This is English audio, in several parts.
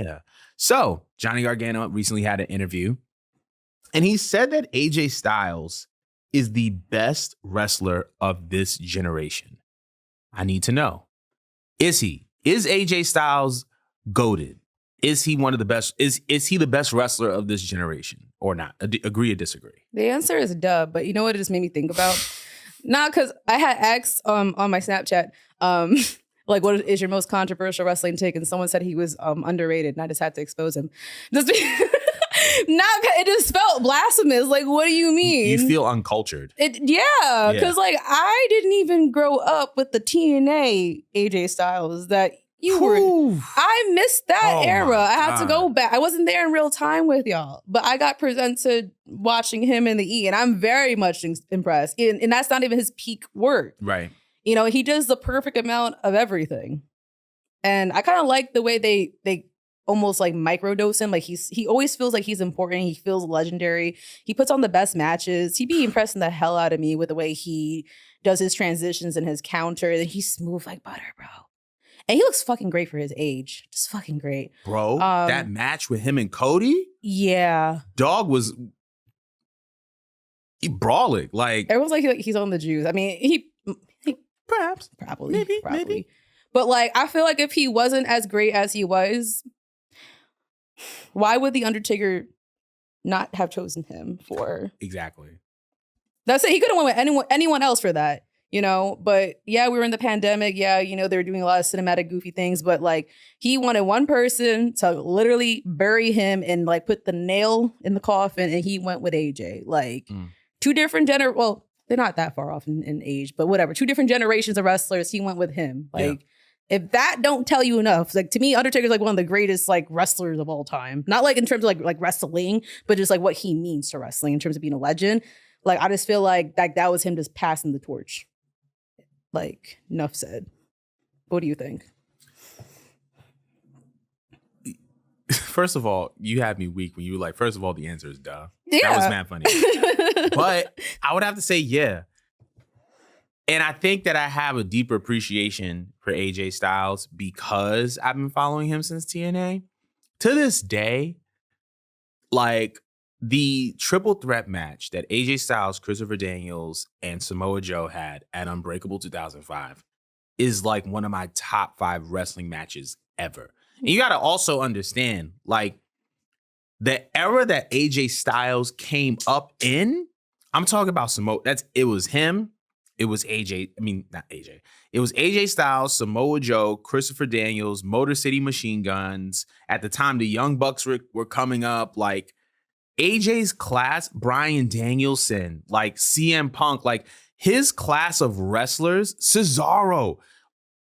Yeah. So Johnny Gargano recently had an interview, and he said that AJ Styles is the best wrestler of this generation. I need to know, is he? Is AJ Styles goated? Is he one of the best? Is he the best wrestler of this generation or not? Agree or disagree? The answer is duh, but you know what it just made me think about? Not because I had asked on my Snapchat, like, what is your most controversial wrestling take? And someone said he was underrated, and I just had to expose him. Just it just felt blasphemous. Like, what do you mean? You feel uncultured. Yeah, because like I didn't even grow up with the TNA AJ Styles that you were. I missed that era. I had to go back. I wasn't there in real time with y'all, but I got presented watching him in the E, and I'm very much impressed. And that's not even his peak work. Right. You know, he does the perfect amount of everything. And I kind of like the way they almost like microdose him. Like he always feels like he's important. He feels legendary. He puts on the best matches. He'd be impressing the hell out of me with the way he does his transitions and his counter. And he's smooth like butter, bro. And he looks fucking great for his age. Just fucking great. Bro, that match with him and Cody? Yeah. Dog was... He brawling. Like... Everyone's like he's on the juice. I mean, he perhaps. Probably. Maybe. But like, I feel like if he wasn't as great as he was, why would The Undertaker not have chosen him for... Exactly. That's it. He could have went with anyone else for that. You know, but yeah, we were in the pandemic. Yeah, you know, they were doing a lot of cinematic goofy things, but like he wanted one person to literally bury him and like put the nail in the coffin, and he went with AJ. Like two different well, they're not that far off in age, but whatever. Two different generations of wrestlers. He went with him. Like if that don't tell you enough, like to me, Undertaker's like one of the greatest like wrestlers of all time. Not like in terms of like wrestling, but just like what he means to wrestling in terms of being a legend. Like I just feel like that was him just passing the torch. Like, enough said. What do you think? First of all, you had me weak when you were like, first of all, the answer is duh. Yeah. That was mad funny. But I would have to say, yeah. And I think that I have a deeper appreciation for AJ Styles because I've been following him since TNA. To this day, like, the triple threat match that AJ Styles, Christopher Daniels, and Samoa Joe had at Unbreakable 2005 is like one of my top 5 wrestling matches ever. And you got to also understand, like, the era that AJ Styles came up in, I'm talking about Samoa. It was him. It was AJ. I mean, not AJ. It was AJ Styles, Samoa Joe, Christopher Daniels, Motor City Machine Guns. At the time, the Young Bucks were coming up. Like, AJ's class, Bryan Danielson, like CM Punk, like his class of wrestlers, Cesaro,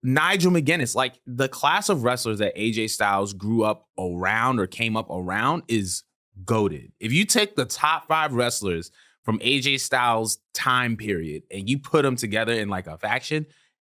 Nigel McGuinness, like the class of wrestlers that AJ Styles grew up around or came up around is goated. If you take the top 5 wrestlers from AJ Styles' time period and you put them together in like a faction,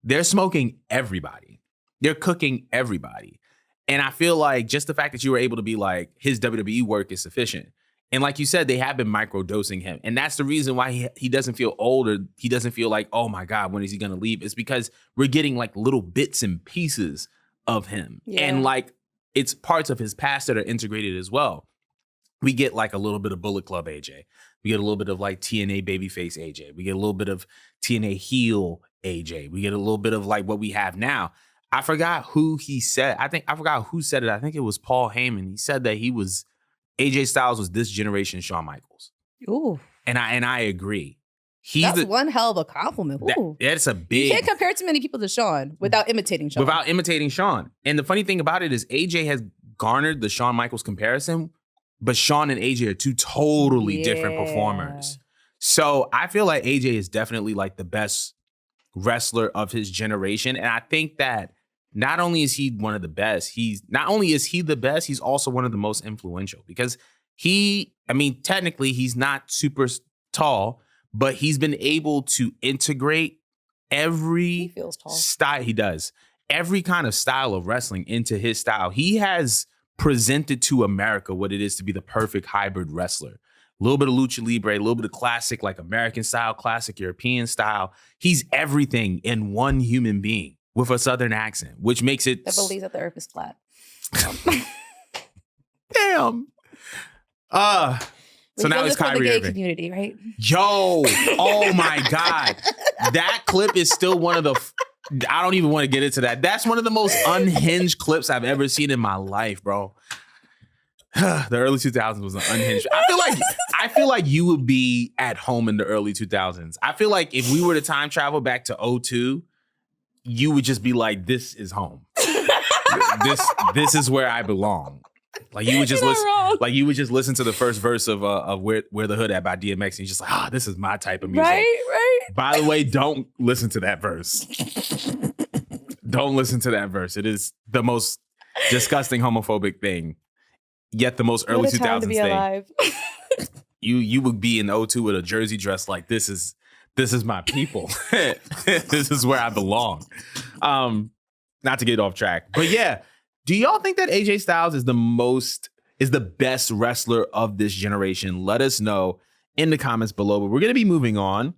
they're smoking everybody. They're cooking everybody. And I feel like just the fact that you were able to be like, his WWE work is sufficient. And like you said, they have been microdosing him. And that's the reason why he doesn't feel old, or he doesn't feel like, oh my God, when is he going to leave? It's because we're getting like little bits and pieces of him. Yeah. And like it's parts of his past that are integrated as well. We get like a little bit of Bullet Club AJ. We get a little bit of like TNA babyface AJ. We get a little bit of TNA heel AJ. We get a little bit of like what we have now. I forgot who he said. I forgot who said it. I think it was Paul Heyman. He said that AJ Styles was this generation Shawn Michaels. Ooh. And I agree. That's one hell of a compliment. Ooh. That's a big... You can't compare too many people to Shawn without imitating Shawn. And the funny thing about it is AJ has garnered the Shawn Michaels comparison, but Shawn and AJ are two totally different performers. So I feel like AJ is definitely like the best wrestler of his generation. And I think that not only is he one of the best, he's also one of the most influential because technically he's not super tall, but he's been able to integrate every style. He does every kind of style of wrestling into his style. He has presented to America what it is to be the perfect hybrid wrestler. A little bit of lucha libre, a little bit of classic, like American style, classic European style. He's everything in one human being with a Southern accent, which makes it... That believes that the earth is flat. Damn. So now it's Kyrie the gay Irving. Community, right? Yo, oh my God. That clip is still one of the... I don't even want to get into that. That's one of the most unhinged clips I've ever seen in my life, bro. The early 2000s was an unhinged. I feel like you would be at home in the early 2000s. I feel like if we were to time travel back to 2002, you would just be like, this is home. This is where I belong. Like you would just listen. Like you would just listen to the first verse of Where the Hood At by DMX, and you're just like, this is my type of music. Right. By the way, don't listen to that verse. Don't listen to that verse. It is the most disgusting homophobic thing. Yet the most early 2000s thing. You would be in 2002 with a jersey dress like this is my people. This is where I belong. Not to get off track, but yeah. Do y'all think that AJ Styles is the best wrestler of this generation? Let us know in the comments below. But we're gonna be moving on